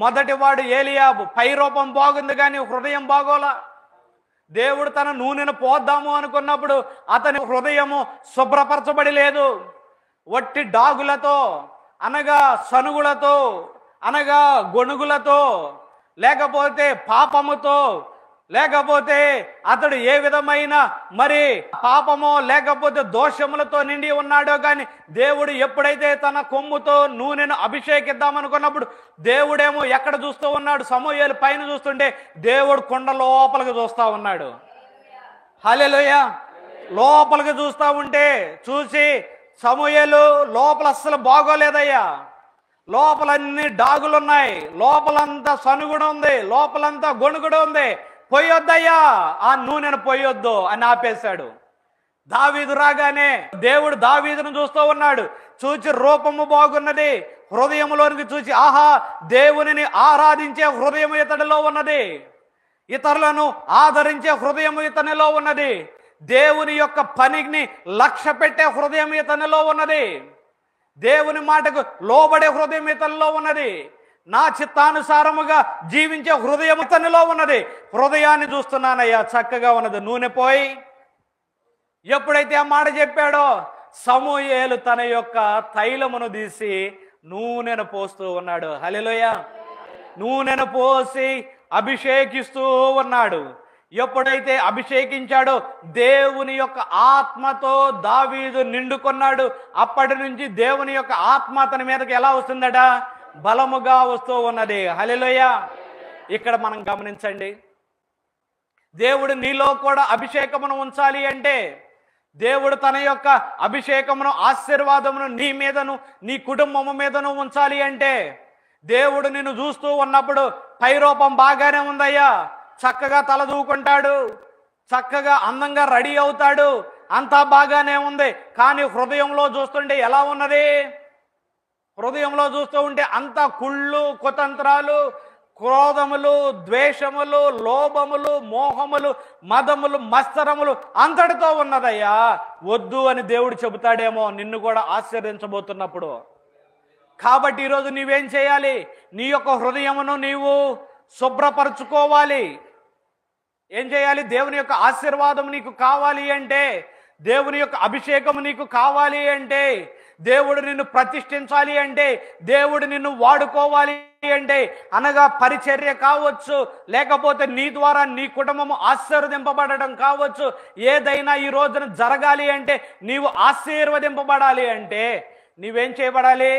మొదటివాడు ఏలియాబు. పై రూపం బాగుంది కానీ హృదయం బాగోలా. దేవుడు తన నూనెను పోద్దాము అనుకున్నప్పుడు అతని హృదయము శుభ్రపరచబడి లేదు. వట్టి డాగులతో అనగా సనుగులతో అనగా గొణుగులతో లేకపోతే పాపముతో లేకపోతే అతడు ఏ విధమైన మరి పాపమో లేకపోతే దోషములతో నిండి ఉన్నాడో కానీ దేవుడు ఎప్పుడైతే తన కొమ్ముతో నూనెను అభిషేకిద్దామనుకున్నప్పుడు దేవుడేమో ఎక్కడ చూస్తూ ఉన్నాడు? సమూయేలు పైన చూస్తుంటే దేవుడు కొండ లోపలికి చూస్తూ ఉన్నాడు. హల్లెలూయా. లోపలికి చూస్తూ ఉంటే చూసి సమూయేలు లోపల అస్సలు బాగోలేదయ్యా, లోపలన్నీ డాగులున్నాయి, లోపలంతా సనుగుడు ఉంది, లోపలంతా గొణుగుడు ఉంది, పొయ్యొద్దయ్యా, ఆ నూనెను పొయ్యొద్దు అని ఆపేశాడు. దావీదు రాగానే దేవుడు దావీదును చూస్తూ ఉన్నాడు. చూచి రూపము బాగున్నది, హృదయంలోనికి చూసి ఆహా, దేవునిని ఆరాధించే హృదయం ఇతడిలో ఉన్నది, ఇతరులను ఆదరించే హృదయం ఇతనిలో ఉన్నది, దేవుని యొక్క పనిని లక్ష్య పెట్టే హృదయం ఇతనిలో ఉన్నది, దేవుని మాటకు లోబడే హృదయం ఇతనిలో ఉన్నది, నా చిత్తానుసారముగా జీవించే హృదయం ఇతనిలో ఉన్నది. హృదయాన్ని చూస్తున్నానయ్యా, చక్కగా ఉన్నది, నూనె పోయి. ఎప్పుడైతే ఆ మాట చెప్పాడో సమూయేలు తన యొక్క తైలమును తీసి నూనెను పోస్తూ ఉన్నాడు. హల్లెలూయా. నూనెను పోసి అభిషేకిస్తూ ఉన్నాడు. ఎప్పుడైతే అభిషేకించాడో దేవుని యొక్క ఆత్మతో దావీదు నిండుకున్నాడు. అప్పటి నుంచి దేవుని యొక్క ఆత్మ అతని మీదకి ఎలా వస్తుందట? బలముగా వస్తూ ఉన్నది. హల్లెలూయా. ఇక్కడ మనం గమనించండి, దేవుడు నీలో కూడా అభిషేకమును ఉంచాలి అంటే, దేవుడు తన యొక్క అభిషేకమును ఆశీర్వాదమును నీ మీదను నీ కుటుంబము మీదను ఉంచాలి అంటే, దేవుడు నిన్ను చూస్తూ ఉన్నప్పుడు పైరూపం బాగానే ఉందయ్యా, చక్కగా తల దూకుంటాడు, చక్కగా అందంగా రెడీ అవుతాడు, అంతా బాగానే ఉంది, కానీ హృదయంలో చూస్తుంటే ఎలా ఉన్నది? హృదయంలో చూస్తూ ఉంటే అంతా కుళ్ళు, కుతంత్రాలు, క్రోధములు, ద్వేషములు, లోభములు, మోహములు, మదములు, మత్సరములు అంతటితో ఉన్నదయ్యా. వద్దు అని దేవుడు చెబుతాడేమో నిన్ను కూడా ఆశీర్వదించబోతున్నప్పుడు. కాబట్టి ఈరోజు నీవేం చేయాలి? నీ యొక్క హృదయమును నీవు శుభ్రపరచుకోవాలి. ఏం చేయాలి? దేవుని యొక్క ఆశీర్వాదం నీకు కావాలి అంటే, దేవుని యొక్క అభిషేకం నీకు కావాలి అంటే, దేవుడు నిన్ను ప్రతిష్ఠించాలి అంటే, దేవుడు నిన్ను వాడుకోవాలి అంటే, అనగా పరిచర్య కావచ్చు, లేకపోతే నీ ద్వారా నీ కుటుంబము ఆశీర్వదింపబడడం కావచ్చు, ఏదైనా ఈ రోజున జరగాలి అంటే, నీవు ఆశీర్వదింపబడాలి అంటే నీవేం చేయబడాలి?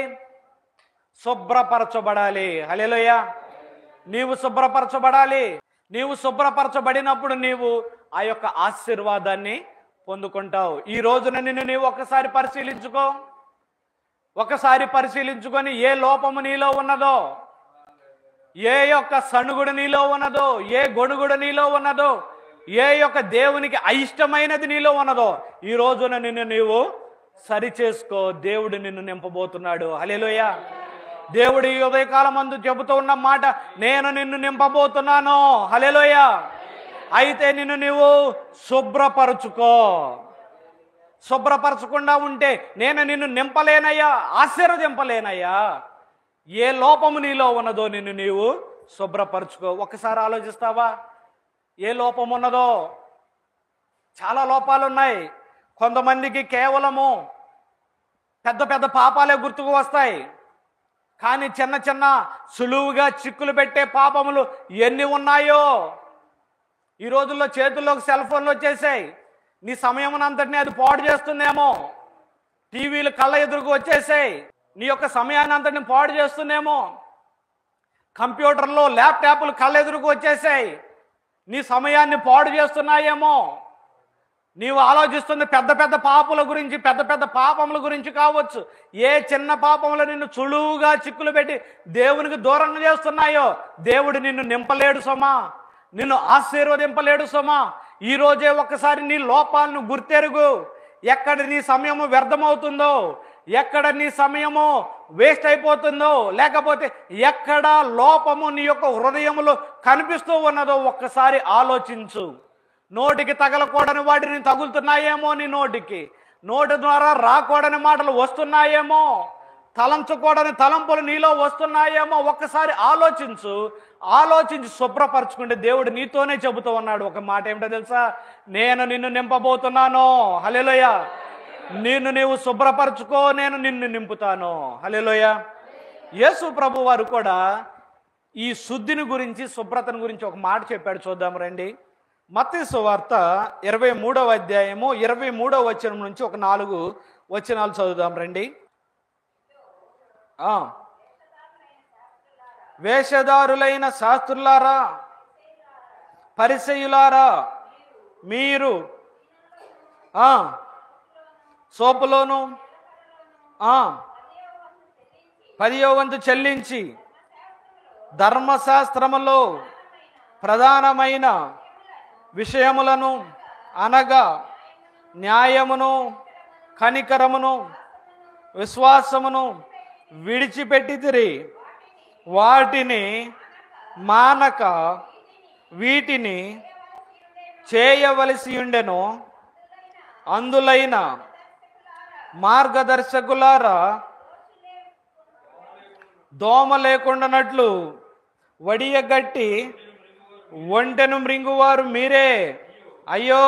శుభ్రపరచబడాలి. హల్లెలూయా. నీవు శుభ్రపరచబడాలి. నీవు శుభ్రపరచబడినప్పుడు నీవు ఆ యొక్క ఆశీర్వాదాన్ని పొందుకుంటావు. ఈ రోజున నిన్ను నీవు ఒకసారి పరిశీలించుకో. ఒకసారి పరిశీలించుకొని ఏ లోపము నీలో ఉన్నదో, ఏ యొక్క సణుగుడు నీలో ఉన్నదో, ఏ గొణుగుడు నీలో ఉన్నదో, ఏ యొక్క దేవునికి అయిష్టమైనది నీలో ఉన్నదో, ఈ రోజున నిన్ను నీవు సరిచేసుకో. దేవుడు నిన్ను నింపబోతున్నాడు. హల్లెలూయా. దేవుడు ఈ ఉదయకాలం మందు చెబుతూ ఉన్న మాట, నేను నిన్ను నింపబోతున్నాను. హల్లెలూయా. అయితే నిన్ను నీవు శుభ్రపరచుకో. శుభ్రపరచకుండా ఉంటే నేను నిన్ను నింపలేనయ్యా, ఆశీర్వదింపలేనయ్యా. ఏ లోపము నీలో ఉన్నదో నిన్ను నీవు శుభ్రపరచుకో. ఒకసారి ఆలోచిస్తావా ఏ లోపం ఉన్నదో? చాలా లోపాలు ఉన్నాయి. కొంతమందికి కేవలము పెద్ద పెద్ద పాపాలే గుర్తుకు వస్తాయి, కానీ చిన్న చిన్న సులువుగా చిక్కులు పెట్టే పాపములు ఎన్ని ఉన్నాయో. ఈ రోజుల్లో చేతుల్లోకి సెల్ ఫోన్లు వచ్చేసాయి. నీ సమయమునంతటిని అది పాడు చేస్తుందేమో. టీవీలు కళ్ళ ఎదురుకు వచ్చేసాయి, నీ యొక్క సమయాన్ని అంతటిని పాడు చేస్తుందేమో. కంప్యూటర్లో ల్యాప్టాప్లు కళ్ళ ఎదురుకు వచ్చేసాయి, నీ సమయాన్ని పాడు చేస్తున్నాయేమో. నీవు ఆలోచిస్తుంది పెద్ద పెద్ద పాపముల గురించి, పెద్ద పెద్ద పాపముల గురించి కావచ్చు. ఏ చిన్న పాపములు నిన్ను చులువుగా చిక్కులు పెట్టి దేవునికి దూరంగా చేస్తున్నాయో, దేవుడు నిన్ను నింపలేడు సుమా, నిన్ను ఆశీర్వదింపలేడు సుమా. ఈరోజే ఒక్కసారి నీ లోపాలను గుర్తెరుగు. ఎక్కడ నీ సమయము వ్యర్థమవుతుందో, ఎక్కడ నీ సమయము వేస్ట్ అయిపోతుందో, లేకపోతే ఎక్కడ లోపము నీ యొక్క హృదయములో కనిపిస్తూ ఉన్నదో ఒక్కసారి ఆలోచించు. నోటికి తగలకూడని వాటిని తగులుతున్నాయేమో నీ నోటికి, నోటి ద్వారా రాకూడని మాటలు వస్తున్నాయేమో, తలంచకూడని తలంపులు నీలో వస్తున్నాయేమో ఒక్కసారి ఆలోచించి శుభ్రపరచుకుంటే దేవుడు నీతోనే చెబుతూ ఉన్నాడు ఒక మాట. ఏమిటో తెలుసా? నేను నిన్ను నింపబోతున్నాను. హల్లెలూయా. నిన్ను నీవు శుభ్రపరచుకో, నేను నిన్ను నింపుతాను. హల్లెలూయా. యేసు ప్రభు వారు కూడా ఈ శుద్ధిని గురించి, శుభ్రతను గురించి ఒక మాట చెప్పాడు. చూద్దాం రండి. మత్తయి సువార్త 23వ అధ్యాయము 23వ వచనం నుంచి ఒక 4 వచనాలు చదువుదాం రండి. వేషధారులైన శాస్త్రులారా, పరిసయ్యులారా, మీరు సోపులోను 10వ వంతు చెల్లించి ధర్మశాస్త్రములో ప్రధానమైన విషయములను అనగా న్యాయమును, కనికరమును, విశ్వాసమును విడిచిపెట్టితిరి. వాటిని మానక వీటిని చేయవలసి ఉండెను. అందులైన మార్గదర్శకులారా, దోమ లేకుండానట్లు వడియగట్టి ఒంటెను మృంగువారు మీరే. అయ్యో,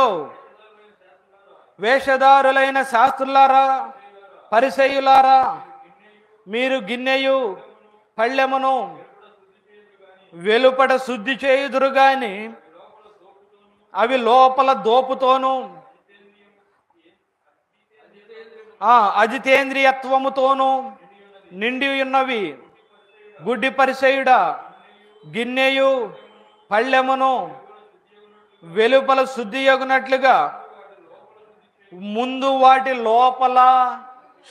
వేషధారులైన శాస్త్రులారా, పరిసయ్యులారా, మీరు గిన్నెయు పళ్ళెమును వెలుపట శుద్ధి చేయుదురు గాని అవి లోపల దోపుతోనూ అజితేంద్రియత్వముతోనూ నిండి ఉన్నవి. గుడ్డి పరిసయ్యుడా, గిన్నెయు పళ్ళెమును వెలుపల శుద్ధి యగునట్లుగా ముందు వాటి లోపల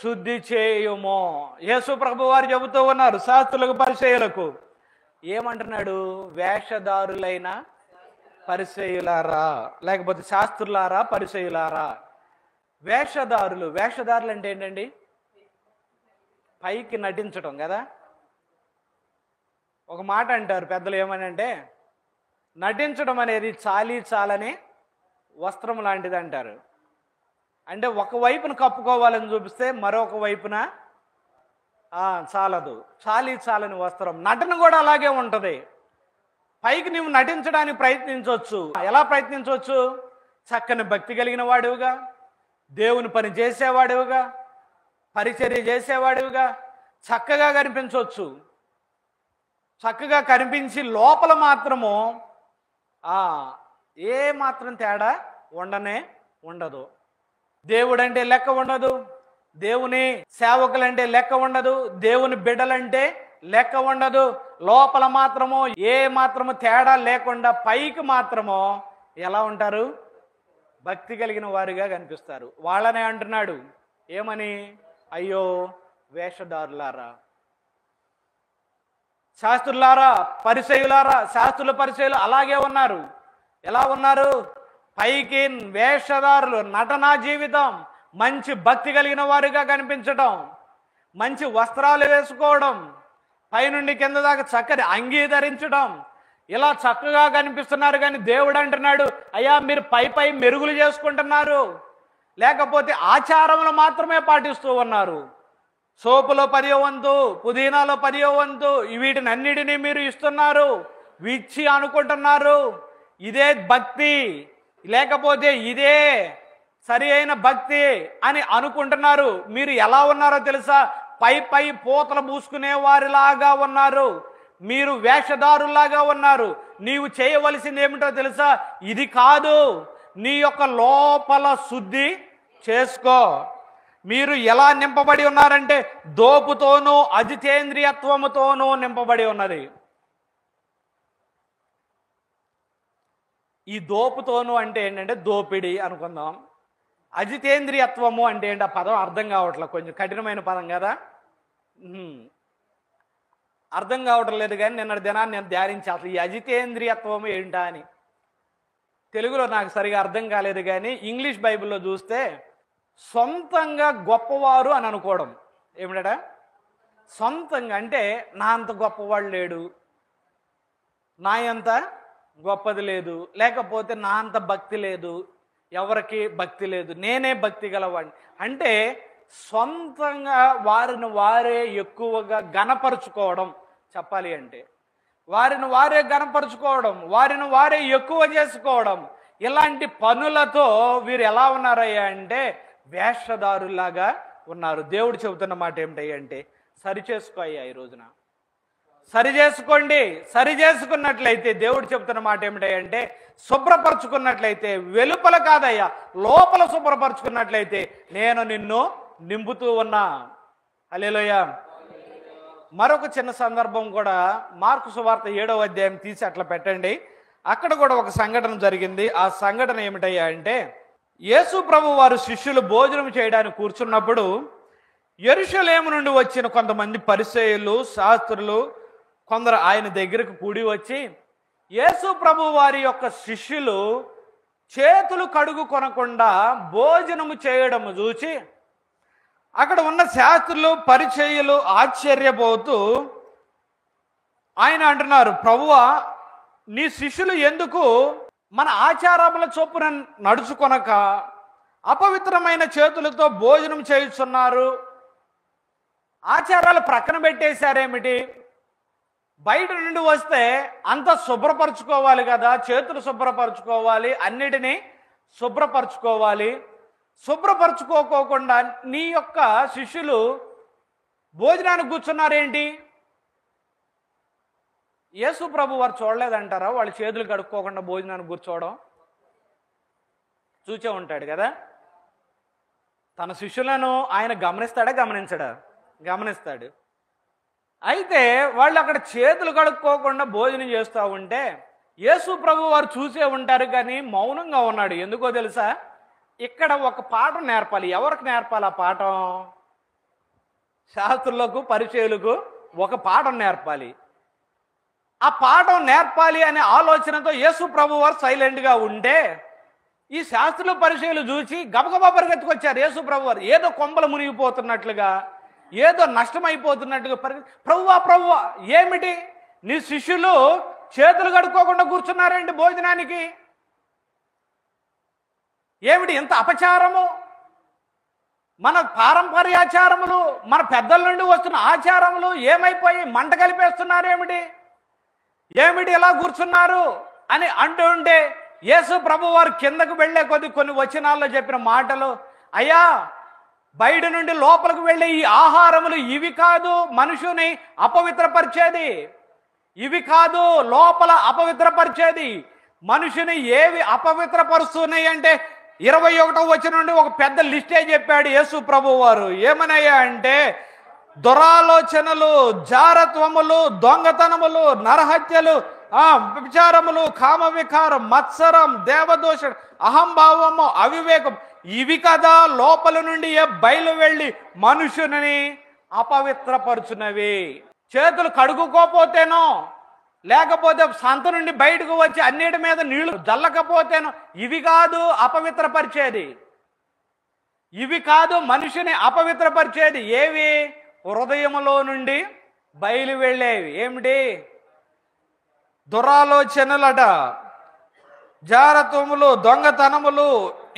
శుద్ధి చేయుము. యేసు ప్రభు వారు చెబుతూ ఉన్నారు శాస్త్రులకు, పరిసయ్యులకు. ఏమంటున్నాడు? వేషధారులైన పరిసయ్యులారా, లేకపోతే శాస్త్రులారా, పరిసయ్యులారా. వేషధారులు అంటే ఏంటండి? పైకి నటించటం కదా. ఒక మాట అంటారు పెద్దలు, ఏమని అంటే, నటించడం అనేది చాలని వస్త్రం లాంటిది అంటారు. అంటే ఒకవైపున కప్పుకోవాలని చూపిస్తే మరొక వైపున చాలదు. చాలని వస్త్రం. నటన కూడా అలాగే ఉంటుంది. పైకి నువ్వు నటించడానికి ప్రయత్నించవచ్చు. ఎలా ప్రయత్నించవచ్చు? చక్కని భక్తి కలిగిన వాడివిగా, దేవుని పని చేసేవాడివిగా, పరిచర్య చేసేవాడివిగా చక్కగా కనిపించవచ్చు. చక్కగా కనిపించి లోపల మాత్రము ఏ మాత్రం తేడా ఉండదు. దేవుడంటే లెక్క ఉండదు, దేవుని సేవకులంటే లెక్క ఉండదు, దేవుని బిడ్డలంటే లెక్క ఉండదు. లోపల మాత్రము ఏ మాత్రము తేడా లేకుండా పైకి మాత్రము ఎలా ఉంటారు? భక్తి కలిగిన వారిగా కనిపిస్తారు. వాళ్ళనే అంటున్నాడు ఏమని? అయ్యో వేషధారులారా, శాస్త్రులారా, పరిసయ్యులారా. శాస్త్రులు, పరిసయ్యులు అలాగే ఉన్నారు. ఎలా ఉన్నారు? పైకి వేషధారులు, నటనా జీవితం, మంచి భక్తి కలిగిన వారిగా కనిపించడం, మంచి వస్త్రాలు వేసుకోవడం, పైనుండి కింద దాకా చక్కని అంగీ ధరించడం, ఇలా చక్కగా కనిపిస్తున్నారు. కానీ దేవుడు అంటున్నాడు, అయ్యా మీరు పై మెరుగులు చేసుకుంటున్నారు, లేకపోతే ఆచారములు మాత్రమే పాటిస్తూ ఉన్నారు. సోపులో 10వ వంతు, పుదీనాలో 10వ వంతు, వీటిని అన్నిటినీ మీరు ఇస్తున్నారు, ఇచ్చి అనుకుంటున్నారు ఇదే భక్తి, లేకపోతే ఇదే సరి అయిన భక్తి అని అనుకుంటున్నారు. మీరు ఎలా ఉన్నారో తెలుసా? పై పూతలు పూసుకునే వారిలాగా ఉన్నారు. మీరు వేషధారులాగా ఉన్నారు. నీవు చేయవలసింది ఏమిటో తెలుసా? ఇది కాదు, నీ యొక్క లోపల శుద్ధి చేసుకో. మీరు ఎలా నింపబడి ఉన్నారంటే దోపుతోనూ అజితేంద్రియత్వముతోనూ నింపబడి ఉన్నది. ఈ దోపుతోను అంటే ఏంటంటే దోపిడి అనుకుందాం. అజితేంద్రియత్వము అంటే ఏంటి? ఆ పదం అర్థం కావట్లేదు, కొంచెం కఠినమైన పదం కదా, అర్థం కావటం లేదు. కానీ నిన్నటి దినాన్ని నేను ధ్యానించి అసలు ఈ అజితేంద్రియత్వము ఏంటా అని తెలుగులో నాకు సరిగా అర్థం కాలేదు. కానీ ఇంగ్లీష్ బైబిల్లో చూస్తే సొంతంగా గొప్పవారు అని అనుకోవడం. ఏమిటా సొంతంగా అంటే నా అంత గొప్పవాడు లేడు, నా అంత గొప్పది లేదు, లేకపోతే నా అంత భక్తి లేదు, ఎవరికి భక్తి లేదు, నేనే భక్తి గలవాడిని అంటే సొంతంగా వారిని వారే ఎక్కువగా ఘనపరుచుకోవడం. చెప్పాలి అంటే వారిని వారే ఘనపరుచుకోవడం, వారిని వారే ఎక్కువ చేసుకోవడం, ఇలాంటి పనులతో వీరు ఎలా ఉన్నారయ్యా అంటే వేషధారులాగా ఉన్నారు. దేవుడు చెబుతున్న మాట ఏమిటంటే సరి చేసుకో అయ్యా, ఈ రోజున సరి చేసుకోండి. సరి చేసుకున్నట్లయితే దేవుడు చెబుతున్న మాట ఏమిటంటే శుభ్రపరచుకున్నట్లయితే, వెలుపల కాదయ్యా లోపల శుభ్రపరచుకున్నట్లయితే నేను నిన్ను నింపుతూ ఉన్నా. హల్లెలూయా. మరొక చిన్న సందర్భం కూడా మార్కు సువార్త 7వ అధ్యాయం తీసి అట్లా పెట్టండి. అక్కడ కూడా ఒక సంఘటన జరిగింది. ఆ సంఘటన ఏమిటయ్యా అంటే యేసు ప్రభు వారు శిష్యులు భోజనం చేయడానికి కూర్చున్నప్పుడు యెరూషలేము నుండి వచ్చిన కొంతమంది పరిసయ్యులు, శాస్త్రులు కొందరు ఆయన దగ్గరకు కూడి వచ్చి యేసు ప్రభు వారి యొక్క శిష్యులు చేతులు కడుగు కొనకుండా భోజనము చేయడము చూచి అక్కడ ఉన్న శాస్త్రులు, పరిచయులు ఆశ్చర్యపోతూ ఆయన అంటున్నారు, ప్రభువా నీ శిష్యులు ఎందుకు మన ఆచారముల చొప్పున నడుచుకొనక అపవిత్రమైన చేతులతో భోజనం చేయుచున్నారు? ఆచారాలు ప్రక్కన పెట్టేశారేమిటి? బయట నుండి వస్తే అంత శుభ్రపరచుకోవాలి కదా, చేతులు శుభ్రపరచుకోవాలి, అన్నిటినీ శుభ్రపరచుకోవాలి. శుభ్రపరచుకోకుండా నీ యొక్క శిష్యులు భోజనానికి కూర్చున్నారేంటి? యేసు ప్రభు వారు చూడలేదంటారా వాళ్ళు చేతులు కడుక్కోకుండా భోజనానికి కూర్చోవడం? చూచే ఉంటాడు కదా. తన శిష్యులను ఆయన గమనిస్తాడా? గమనించడా? గమనిస్తాడు. అయితే వాళ్ళు అక్కడ చేతులు కడుక్కోకుండా భోజనం చేస్తూ ఉంటే యేసు ప్రభు వారు చూసే ఉంటారు కానీ మౌనంగా ఉన్నాడు. ఎందుకో తెలుసా? ఇక్కడ ఒక పాఠం నేర్పాలి. ఎవరికి నేర్పాలి ఆ పాఠం? శాస్త్రులకు, పరిచయులకు ఒక పాఠం నేర్పాలి. ఆ పాఠం నేర్పాలి అనే ఆలోచనతో యేసు ప్రభు వారు సైలెంట్గా ఉంటే ఈ శాస్త్రులు, పరిచయులు చూసి గబగబా పరిగెత్తుకొచ్చారు. యేసు ప్రభు వారు ఏదో కొంపలు మునిగిపోతున్నట్లుగా, ఏదో నష్టమైపోతున్నట్టుగా ప్రభువా ప్రభువా ఏమిటి నీ శిష్యులు చేతులు కడుక్కోకుండా కూర్చున్నారేంటి భోజనానికి? ఏమిటి ఎంత అపచారము? మన పారంపర్యాచారములు, మన పెద్దల నుండి వస్తున్న ఆచారములు ఏమైపోయి మంట కలిపేస్తున్నారేమిటి? ఏమిటి ఇలా కూర్చున్నారు అని అంటూ ఉంటే యేసు ప్రభు వారు కిందకు వెళ్లే కొద్ది కొన్ని వచనాల్లో చెప్పిన మాటలు, అయ్యా బయట నుండి లోపలికి వెళ్ళే ఈ ఆహారములు ఇవి కాదు మనుషుని అపవిత్రపరిచేది, ఇవి కాదు లోపల అపవిత్రపరిచేది. మనుషుని ఏవి అపవిత్రపరుస్తున్నాయి అంటే 21వ వచనం నుండి ఒక పెద్ద లిస్టే చెప్పాడు యేసు ప్రభు వారు. ఏమనయ్యా అంటే దురాలోచనలు, జారత్వములు, దొంగతనములు, నరహత్యలు, విచారములు, కామ వికారం, మత్సరం, దేవదోషం, అహంభావము, అవివేకం, ఇవి కదా లోపల నుండి బయలు వెళ్ళి మనుషుని అపవిత్రపరుచున్నవి. చేతులు కడుగుకోపోతేనో లేకపోతే సంత నుండి బయటకు వచ్చి అన్నిటి మీద నీళ్లు జల్లకపోతేనో ఇవి కాదు అపవిత్రపరిచేది, ఇవి కాదు మనిషిని అపవిత్రపరిచేది. ఏవి? హృదయములో నుండి బయలు వెళ్ళేవి. ఏమిటి? దురాలోచనలట, జారత్వములు, దొంగతనములు,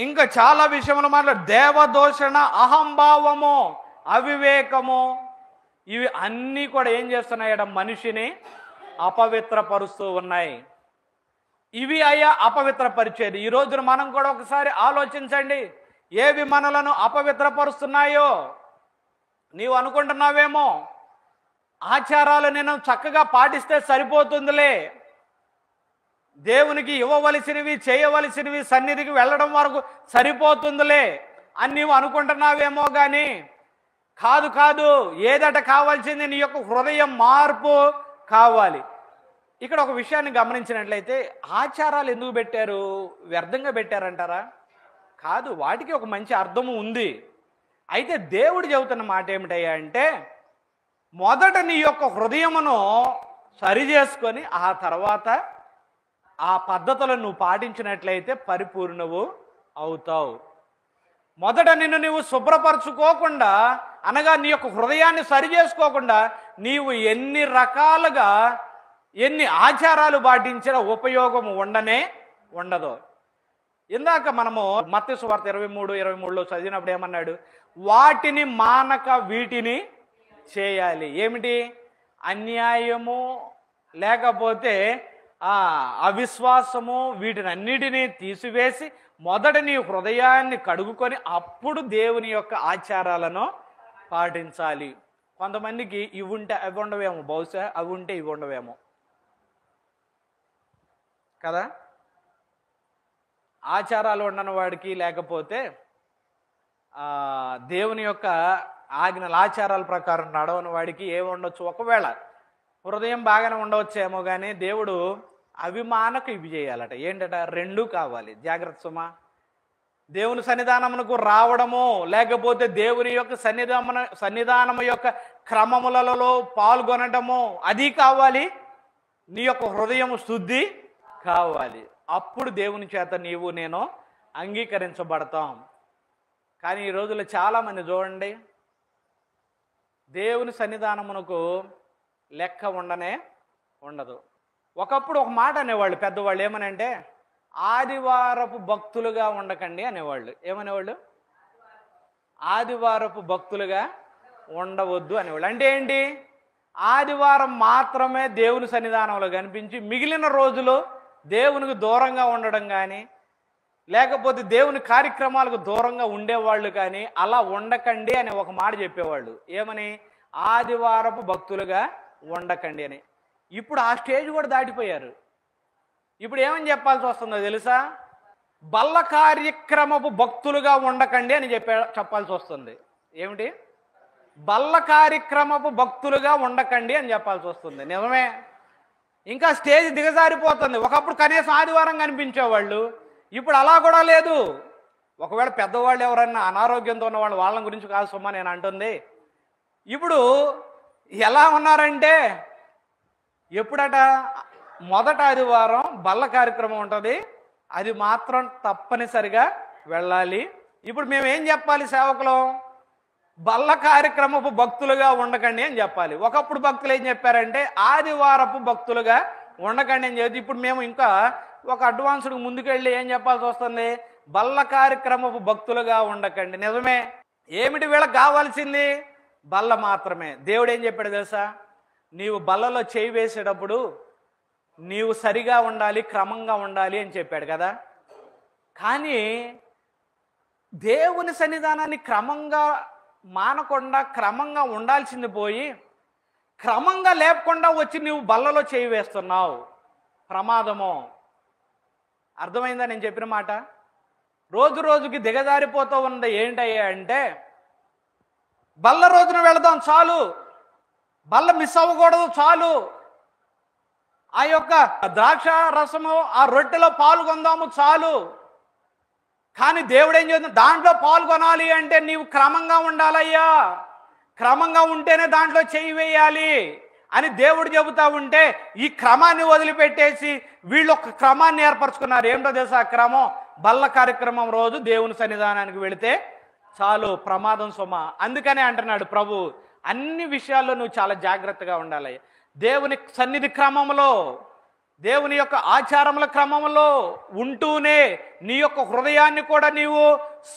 ఇంకా చాలా విషయములు మాట్లాడు, దేవదోషణ, అహంభావము, అవివేకము, ఇవి అన్నీ కూడా ఏం చేస్తున్నాయట? మనిషిని అపవిత్రపరుస్తూ ఉన్నాయి. ఇవి అయ్యా అపవిత్రపరిచేది. ఈ రోజున మనం కూడా ఒకసారి ఆలోచించండి, ఏవి మనలను అపవిత్రపరుస్తున్నాయో. నీవు అనుకుంటున్నావేమో ఆచారాలు నేను చక్కగా పాటిస్తే సరిపోతుందిలే, దేవునికి ఇవ్వవలసినవి చేయవలసినవి సన్నిధికి వెళ్ళడం వరకు సరిపోతుందిలే అని నీవు అనుకుంటున్నావేమో కానీ కాదు కాదు. ఏదట కావాల్సింది నీ యొక్క హృదయం మార్పు కావాలి. ఇక్కడ ఒక విషయాన్ని గమనించినట్లయితే ఆచారాలు ఎందుకు పెట్టారు? వ్యర్థంగా పెట్టారంటారా? కాదు, వాటికి ఒక మంచి అర్థము ఉంది. అయితే దేవుడు చెబుతున్న మాట ఏమిటయ్యా అంటే మొదట నీ యొక్క హృదయమును సరి చేసుకొని ఆ తర్వాత ఆ పద్ధతులను నువ్వు పాటించినట్లయితే పరిపూర్ణవు అవుతావు. మొదట నిన్ను నీవు శుభ్రపరచుకోకుండా అనగా నీ యొక్క హృదయాన్ని సరి చేసుకోకుండా నీవు ఎన్ని రకాలుగా ఎన్ని ఆచారాలు పాటించిన ఉపయోగం ఉండదు. ఇందాక మనము మత్తయి సువార్త 23:23లో చదివినప్పుడు ఏమన్నాడు? వాటిని మానక వీటిని చేయాలి. ఏమిటి? అన్యాయము లేకపోతే అవిశ్వాసము, వీటిని అన్నిటినీ తీసివేసి మొదట నీ హృదయాన్ని కడుగుకొని అప్పుడు దేవుని యొక్క ఆచారాలను పాటించాలి. కొంతమందికి ఇవి ఉంటే అవి ఉండవేమో, బహుశా అవి ఉంటే ఇవి ఉండవేమో కదా. ఆచారాలు ఉండని వాడికి, లేకపోతే దేవుని యొక్క ఆజ్ఞల ఆచారాల ప్రకారం నడవని వాడికి ఏమి ఉండొచ్చు? ఒకవేళ హృదయం బాగానే ఉండవచ్చేమో, కానీ దేవుడు అవి మానక ఇవి చేయాలట. ఏంటట? రెండూ కావాలి. జాగ్రత్త సుమా. దేవుని సన్నిధానమునకు రావడము, లేకపోతే దేవుని యొక్క సన్నిధానము యొక్క క్రమములలో పాల్గొనడము, అది కావాలి. నీ యొక్క హృదయం శుద్ధి కావాలి. అప్పుడు దేవుని చేత నీవు నేను అంగీకరించబడతాం. కానీ ఈ రోజుల్లో చాలామంది చూడండి, దేవుని సన్నిధానమునకు లెక్క ఉండదు. ఒకప్పుడు ఒక మాట అనేవాళ్ళు పెద్దవాళ్ళు, ఏమనంటే ఆదివారపు భక్తులుగా ఉండకండి అనేవాళ్ళు. ఏమనేవాళ్ళు? ఆదివారపు భక్తులుగా ఉండవద్దు అనేవాళ్ళు. అంటే ఏంటి? ఆదివారం మాత్రమే దేవుని సన్నిధానంలో కనిపించి మిగిలిన రోజులు దేవునికి దూరంగా ఉండడం కానీ, లేకపోతే దేవుని కార్యక్రమాలకు దూరంగా ఉండేవాళ్ళు కానీ అలా ఉండకండి అని ఒక మాట చెప్పేవాళ్ళు. ఏమని? ఆదివారపు భక్తులుగా ఉండకండి అని. ఇప్పుడు ఆ స్టేజ్ కూడా దాటిపోయారు. ఇప్పుడు ఏమని చెప్పాల్సి వస్తుందో తెలుసా? బల్ల కార్యక్రమపు భక్తులుగా ఉండకండి అని చెప్పాల్సి వస్తుంది. ఏమిటి? బల్ల కార్యక్రమపు భక్తులుగా ఉండకండి అని చెప్పాల్సి వస్తుంది. నిజమే, ఇంకా స్టేజ్ దిగజారిపోతుంది. ఒకప్పుడు కనీసం ఆదివారం కనిపించేవాళ్ళు, ఇప్పుడు అలా కూడా లేదు. ఒకవేళ పెద్దవాళ్ళు ఎవరన్నా అనారోగ్యంతో ఉన్నవాళ్ళు, వాళ్ళ గురించి కాదు సుమ్మా నేను అంటుంది. ఇప్పుడు ఎలా ఉన్నారంటే, ఎప్పుడట? మొదట ఆదివారం బల్ల కార్యక్రమం ఉంటుంది, అది మాత్రం తప్పనిసరిగా వెళ్ళాలి. ఇప్పుడు మేము ఏం చెప్పాలి సేవకులు? బల్ల కార్యక్రమపు భక్తులుగా ఉండకండి అని చెప్పాలి. ఒకప్పుడు భక్తులు ఏం చెప్పారంటే ఆదివారపు భక్తులుగా ఉండకండి అని చెప్పి, ఇప్పుడు మేము ఇంకా ఒక అడ్వాన్స్డ్ ముందుకెళ్ళి ఏం చెప్పాల్సి వస్తుంది? బల్ల కార్యక్రమపు భక్తులుగా ఉండకండి. నిజమే. ఏమిటి వీళ్ళకి కావాల్సింది? బల్ల మాత్రమే. దేవుడు ఏం చెప్పాడు తెలుసా? నీవు బల్లలో చేయి వేసేటప్పుడు నీవు సరిగా ఉండాలి, క్రమంగా ఉండాలి అని చెప్పాడు కదా. కానీ దేవుని సన్నిధానాన్ని క్రమంగా మానకుండా క్రమంగా ఉండాల్సింది పోయి క్రమంగా లేకుండా వచ్చి నువ్వు బల్లలో చేయి వేస్తున్నావు. ప్రమాదము. అర్థమైందా నేను చెప్పిన మాట? రోజు రోజుకి దిగజారిపోతూ ఉన్నది ఏంటయ్యా అంటే, బల్ల రోజున వెళదాం చాలు, బల్ల మిస్ అవ్వకూడదు చాలు, ఆ యొక్క ద్రాక్ష రసము ఆ రొట్టెలో పాల్గొందాము చాలు. కానీ దేవుడు ఏం చేస్తుంది? దాంట్లో పాల్గొనాలి అంటే నీవు క్రమంగా ఉండాలయ్యా, క్రమంగా ఉంటేనే దాంట్లో చేయి వేయాలి అని దేవుడు చెబుతా ఉంటే ఈ క్రమాన్ని వదిలిపెట్టేసి వీళ్ళు ఒక క్రమాన్ని ఏర్పరచుకున్నారు. ఏమిటో తెలుసా? క్రమం. బల్ల కార్యక్రమం రోజు దేవుని సన్నిధానానికి వెళితే చాలు, ప్రమాదం సుమ. అందుకనే అంటున్నాడు ప్రభు, అన్ని విషయాల్లో నువ్వు చాలా జాగ్రత్తగా ఉండాలి. దేవుని సన్నిధి క్రమంలో, దేవుని యొక్క ఆచారముల క్రమంలో ఉంటూనే నీ యొక్క హృదయాన్ని కూడా నీవు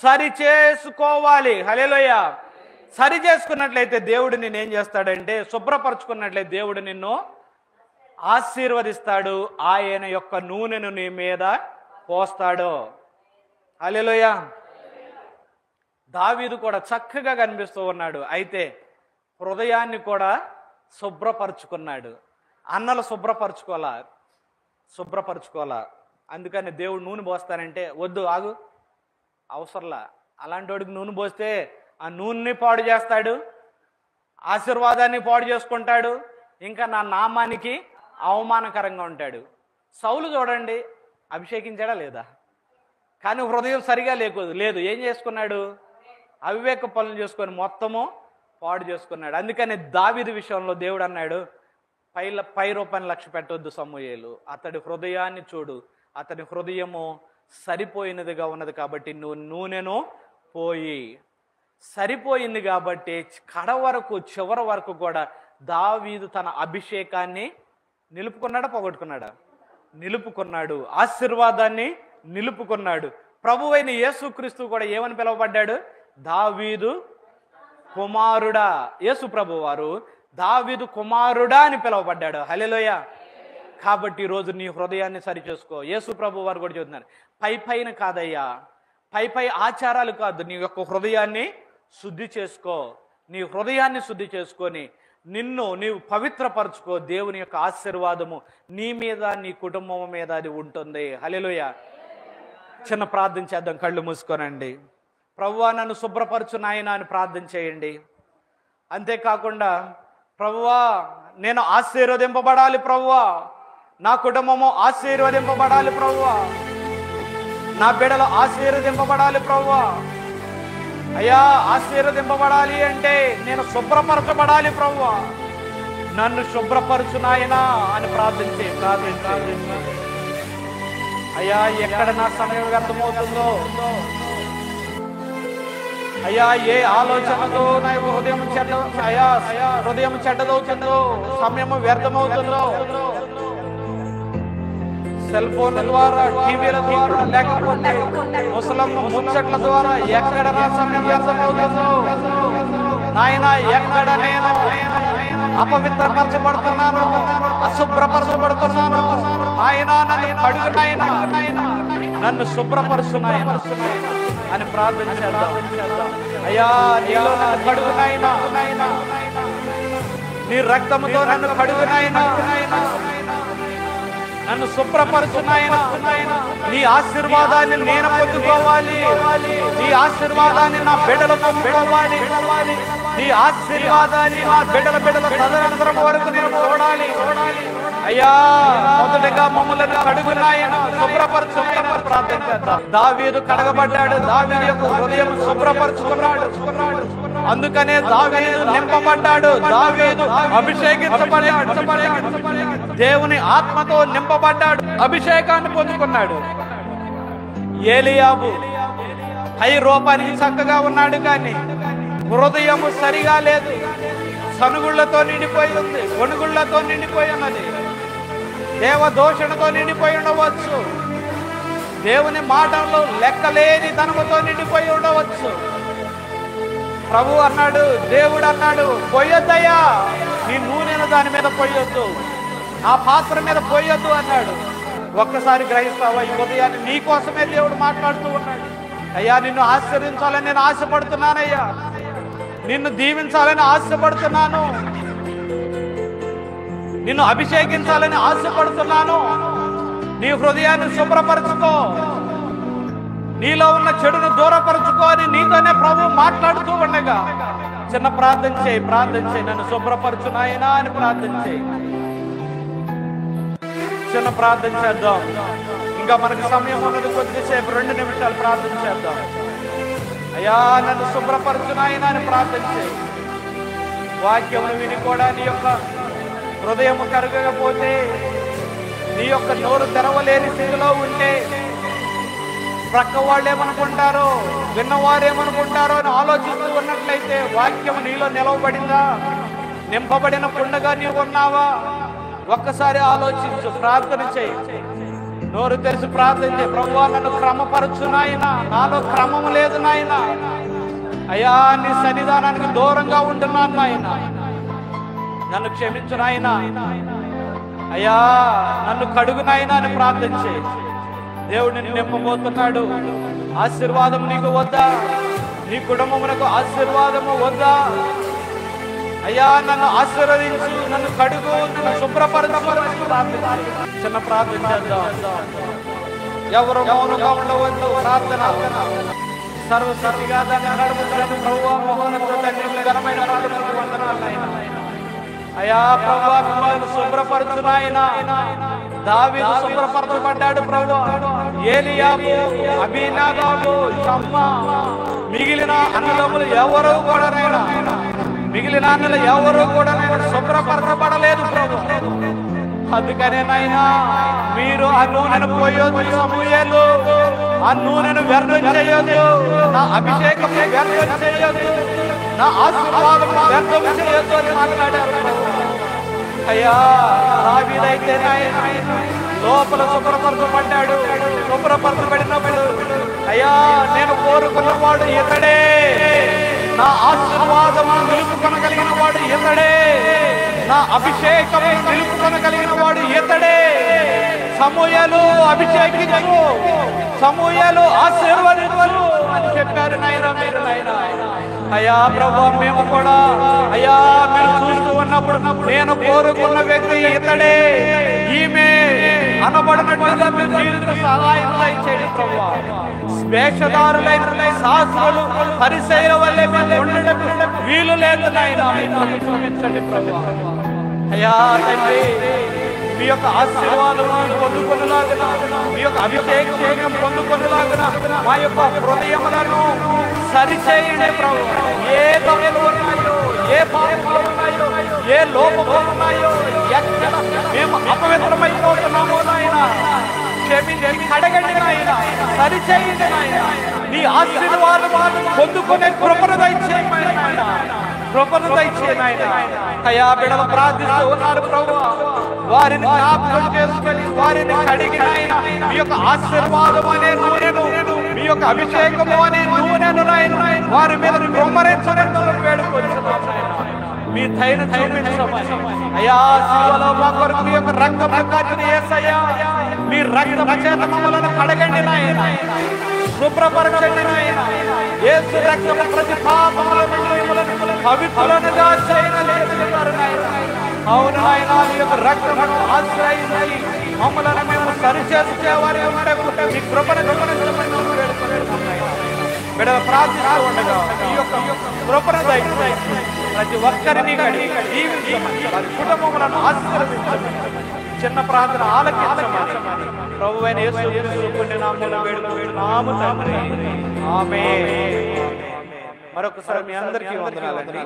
సరి చేసుకోవాలి. హల్లెలూయా. సరి చేసుకున్నట్లయితే దేవుడు నిన్ను ఏం చేస్తాడంటే, శుభ్రపరచుకున్నట్లయితే దేవుడు నిన్ను ఆశీర్వదిస్తాడు. ఆయన యొక్క నూనెను నీ మీద పోస్తాడు. హల్లెలూయా. దావీదు కూడా చక్కగా కనిపిస్తూ ఉన్నాడు. అయితే హృదయాన్ని కూడా శుభ్రపరచుకున్నాడు. అన్నలు శుభ్రపరచుకోవాలా. అందుకని దేవుడు నూనె పోస్తానంటే వద్దు, ఆగు, అవసరంలా. అలాంటి వాడికి నూనె పోస్తే ఆ నూనెని పాడు చేస్తాడు, ఆశీర్వాదాన్ని పాడు చేసుకుంటాడు, ఇంకా నా నామానికి అవమానకరంగా ఉంటాడు. సౌలు చూడండి, అభిషేకించాడా లేదా? కానీ హృదయం సరిగా లేదు. ఏం చేసుకున్నాడు? అవివేక పనులు చేసుకొని మొత్తము పాడు చేసుకున్నాడు. అందుకని దావీదు విషయంలో దేవుడు అన్నాడు, పై రూపాయలు లక్ష్య పెట్టొద్దు సమూయేలు, అతడి హృదయాన్ని చూడు, అతడి హృదయము సరిపోయినదిగా ఉన్నది కాబట్టి నువ్వు నూనెను పోయి. సరిపోయింది కాబట్టి చివరి వరకు కూడా దావీదు తన అభిషేకాన్ని నిలుపుకున్నాడా, పోగొట్టుకున్నాడా? నిలుపుకున్నాడు. ఆశీర్వాదాన్ని నిలుపుకున్నాడు. ప్రభువైన యేసుక్రీస్తు కూడా ఏమని పిలువబడ్డాడు? దావీదు కుమారుడా. యేసు ప్రభు వారు దావీదు కుమారుడా అని పిలువబడ్డాడు. హల్లెలూయా. కాబట్టి ఈరోజు నీ హృదయాన్ని సరిచేసుకో. యేసు ప్రభు వారు కూడా చెబుతున్నారు, పైన కాదయ్యా, పై ఆచారాలు కాదు, నీ యొక్క హృదయాన్ని శుద్ధి చేసుకో. నీ హృదయాన్ని శుద్ధి చేసుకొని నీవు పవిత్రపరచుకో. దేవుని యొక్క ఆశీర్వాదము నీ మీద, నీ కుటుంబం మీద అది ఉంటుంది. హల్లెలూయా. చిన్న ప్రార్థన చేద్దాం, కళ్ళు మూసుకోనండి. ప్రభువా నన్ను శుభ్రపరచు నాయనా అని ప్రార్థన చేయండి. అంతేకాకుండా ప్రభువా నేను ఆశీర్వదింపబడాలి, ప్రభువా నా కుటుంబము ఆశీర్వదింపబడాలి, ప్రభువా నా బిడ్డలు ఆశీర్వదింపబడాలి, ప్రభువా అయ్యా ఆశీర్వదింపబడాలి అంటే నేను శుభ్రపరచబడాలి, ప్రభువా నన్ను శుభ్రపరచు నాయనా అని ప్రార్థించే. అయ్యా ఎక్కడ నా సమయం వ్యర్థమవుతుందో, అయ్యా ఏ ఆలోచనతో నా హృదయం చెడ్డదవుతుందో, సమయం వ్యర్థమవుతుందో, సెల్ ఫోన్ల ద్వారా, టీవీల ద్వారా, లేకపోతే ముసలమ్మ ముచ్చట్ల ద్వారా ఎక్కడ నా సమయం వ్యర్థమవుతుందో నాయన, ఎక్కడ నేను అపవిత్రపరచబడుతున్నాను, అశుభ్రపరచబడుతున్నాను, ఆయన నన్ను కడుగు నాయన, నన్ను శుభ్రపరుచు నాయన అని ప్రార్థన చేద్దాం. అయ్యా నీలో నన్ను కడుగు నాయన, నీ రక్తముతో నన్ను కడుగు నాయన, నన్ను శుభ్రపరచు నాయన. నీ ఆశీర్వాదాన్ని నేను పొందుకోవాలి, నీ ఆశీర్వాదాన్ని నా బిడ్డలు పొందుకోవాలి, నీ ఆశీర్వాదాన్ని నా బిడ్డల తదనంతరం వరకు నేను చూడాలి. అయ్యా మొదటగా మమ్మల్ని కడుగు నాయన, శుభ్రపరచు ప్రార్థన చేద్దాం. దావీదు కడగబడ్డాడు, దావీదు యొక్క హృదయం శుభ్రపరచుకున్నాడు, అందుకనే దావీదు నింపబడ్డాడు, దావీదు అభిషేకించబడ్డాడు, దేవుని ఆత్మతో నింపబడ్డాడు, అభిషేకాన్ని పొందుకున్నాడు. ఏలియాబు పై రూపానికి చక్కగా ఉన్నాడు, కానీ హృదయము సరిగా లేదు, సనుగుళ్లతో నిండిపోయి ఉంది, వణుగుళ్లతో నిండిపోయి ఉన్నది, దేవదోషణతో నిండిపోయి ఉండవచ్చు, దేవుని మాటల్లో లెక్కలేని ధనముతో నిండిపోయి ఉండవచ్చు. ప్రభు అన్నాడు, దేవుడు అన్నాడు, పోయొద్దయ్యా నీ నూనెను దాని మీద పోయొద్దు, ఆ పాత్ర మీద పోయొద్దు అన్నాడు. ఒక్కసారి గ్రహిస్తావా? ఈ ఉదయాన్ని నీ కోసమే దేవుడు మాట్లాడుతూ ఉన్నాడు. అయ్యా నిన్ను ఆశీర్వదించాలని నేను ఆశపడుతున్నానయ్యా, నిన్ను దీవించాలని ఆశపడుతున్నాను, నిన్ను అభిషేకించాలని ఆశపడుతున్నాను. నీ హృదయాన్ని శుభ్రపరచుకో, నీలో ఉన్న చెడును దూరపరచుకో అని నీతోనే ప్రభు మాట్లాడుతూ ఉండగా చిన్న ప్రార్థన చేయి, నన్ను శుభ్రపరచు నాయనా అని ప్రార్థన చేయి. చిన్న ప్రార్థన చేద్దాం. ఇంకా మనకు సమయం ఉన్నది కొద్దిసేపు, 2 నిమిషాలు ప్రార్థన చేద్దాం. అయ్యా నన్ను శుభ్రపరచు నాయనా అని ప్రార్థన చేయి. వాక్యమును విని కూడా నీ యొక్క హృదయము కరగకపోతే, నీ యొక్క నోరు తెరవలేని స్థితిలో ఉంటే, ప్రక్క వాళ్ళు ఏమనుకుంటారో, విన్నవారు ఏమనుకుంటారో అని ఆలోచిస్తూ ఉన్నట్లయితే, వాక్యం నీలో నిలవబడిందా? నింపబడిన కుండగా నీవు ఉన్నావా? ఒక్కసారి ఆలోచించు, ప్రార్థన చేయి, నోరు తెరిచి ప్రార్థన చేయి. ప్రభువా నన్ను క్రమపరచు నాయన, నాలో క్రమం లేదు నాయన, అయ్యా నీ సన్నిధానానికి దూరంగా ఉంటున్నాను నాయన, నన్ను క్షమించు నాయన, అయ్యా నన్ను కడుగు నాయన అని ప్రార్థన చేయి. దేవుడు నిన్ను నింపబోతున్నాడు. ఆశీర్వాదం నీకు వద్దా? నీ కుటుంబమునకు ఆశీర్వాదము వద్దా? అయ్యా నన్ను ఆశీర్వదించు, నన్ను కడుగు, నన్ను శుభ్రపరచు. చిన్న ప్రార్థన చేద్దాం. ఎవరు మౌనంగా ఉండవద్దు. ప్రార్థన సర్వశక్తిగా దాన్ని నడుపుతున్న ప్రభువా, మహోన్నత తండ్రి, ఘనమైన ప్రార్థనకు వందనాలు నాయనా. అయ్యా ప్రభువా మిమ్మల్ని శుభ్రపరచు నాయనా. దావీదు శుభ్రపరచబడ్డాడు ప్రభువా. ఏలియాబు, అబీనాదాబు, షమ్మా, మిగిలిన అన్నదమ్ములు ఎవరు కూడా శుభ్రపరచబడలేదు ప్రభు. అందుకనే నాయనా మీరు ఆ నూనెను పోయొద్దు, సమూయేలు ఆ నూనెను వ్యర్థం చేయొద్దు, నా అభిషేకం వ్యర్థం చేయొద్దు, నా ఆశీర్వాదం వ్యర్థం చేయొద్దు అని మాట్లాడారు. అయ్యా దావీదైతే నాయన లోపల శుభ్రపరచబడ్డాడు. శుభ్రపరచబడినప్పుడు అయ్యా నేను కోరుకున్నవాడు ఇతడే, నా ఆశీర్వాదము నిలుపుకొనగలిగిన వాడు ఇతడే, నా అభిషేకము నిలుపుకొనగలిగిన వాడు ఇతడే. సమూయేలు అభిషేకించు, సమూయేలు ఆశీర్వదించు అని చెప్పారు నాయన మీరు. నాయన అయ్యా ప్రభువా, మేము కూడా అయ్యా మీరు చూస్తూ ఉన్నప్పుడు నేను కోరుకున్న వ్యక్తి ఇతడే, ఈమె అనబడినట్లుగా మీరు జీవిత సహాయం దయచేయండి ప్రభువా. వేషధారులైన శాస్త్రులు పరిసయ్యుల వల్లే మేము ఉండడం వీలు లేదు నాయన, చూపించండి ప్రభువా. అయ్యా తండ్రి, మీ యొక్క ఆశీర్వాదం పొందుకొనలాగున, మీ యొక్క అభిషేకం పొందుకొనలాగున మా యొక్క హృదయములను సరిచేయండి ప్రభు. ఏ దొంగలు ఉన్నాయో, ఏ పాపములు ఉన్నాయో, ఏ లోపములు ఉన్నాయో, ఎక్కడ మేము అపవిత్రమైపోతున్నామో నాయన క్షమించి కడగండి నాయన, సరిచేయండి నాయన. నీ ఆశీర్వాదం పొందుకునే కృపను దయచేయండి నాయన, కృపను దయచేయండి నాయన. అయ్యా బిడ్డలు ప్రార్థిస్తూ ఉన్నారు ప్రభువా, వారిని జ్ఞాపకం చేసుకొని వారిని కడిగి నాయన మీ యొక్క ఆశీర్వాదం అనే నూనెను, మీ యొక్క అభిషేకము అనే నూనెను నాయన వారి మీద కుమ్మరించడం వేడుకొచ్చున్నాం నాయన. మీ ధైర్యం చూపించమని అయ్యా, శిలువలో మా కొరకు మీ యొక్క రక్తము కార్చిని యేసయ్యా, మీ రక్తము చేత మమ్మలను కడగండి నాయన, శుభ్రపరచండి నాయన. యేసు రక్తము ప్రతి పాపముల నుండి మిమ్మల్ని పవిత్రులుగా చేయగలిగినారు నాయన. అవును నాయన, మీ యొక్క రక్తమును ఆశ్రయించి మమ్మలను మేము సరిచేసేవారి మీ కృపను గమనించమని వేడుకుంటున్నాం నాయన. బిడ్డలు ప్రార్థిస్తూ ఉండగా ఈ యొక్క కృపను దయచేసి ప్రతి ఒక్కరిని దీవించమని, వారి కుటుంబములను ఆశీర్వదించమని, చిన్న ప్రార్థన ఆలకించమని ప్రభువైన యేసు క్రీస్తు పుణ్య నామములో వేడుకుంటున్నాము తండ్రి. ఆమేన్. మరొకసారి మీ అందరికీ వందనాలండి.